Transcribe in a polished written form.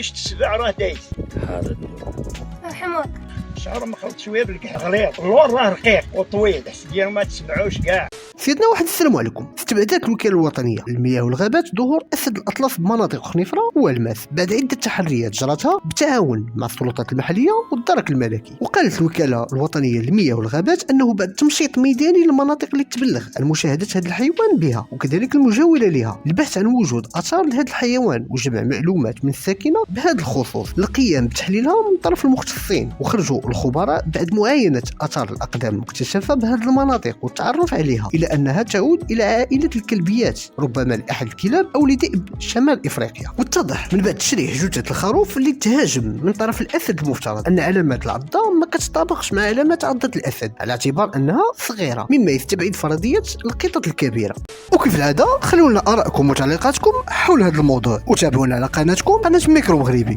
السبع راه دايز حاضر حمار. شعر ما خلط شويه بالكح غليظ، اللور راه رقيق وطويل، حس ديالو ما تسمعوش كاع. سيدنا واحد السلام عليكم. استبعدت الوكاله الوطنيه للمياه والغابات ظهور اسد الاطلس بمناطق خنيفره والماس بعد عده تحريات جرتها بالتعاون مع السلطات المحليه والدرك الملكي. وقالت الوكاله الوطنيه للمياه والغابات انه بعد تمشيط ميداني للمناطق اللي تبلغ عن مشاهده هذا الحيوان بها وكذلك المجاوره لها البحث عن وجود اثار لهذا الحيوان وجمع معلومات من الساكنه بهذا الخصوص للقيام بتحليلها من طرف المختصين. وخرجوا الخبراء بعد معاينه اثار الاقدام المكتشفه بهذه المناطق والتعرف عليها الى انها تعود الى عائله الكلبيات، ربما لاحد الكلاب او لذئب شمال افريقيا. واتضح من بعد تشريح جثه الخروف اللي تهاجم من طرف الاسد المفترض ان علامات العضه ما كتطابقش مع علامات عضه الاسد على اعتبار انها صغيره، مما يستبعد فرضيه القطط الكبيره. وكيف العاده خلونا ارائكم وتعليقاتكم حول هذا الموضوع وتابعونا على قناه ميكرو مغربي.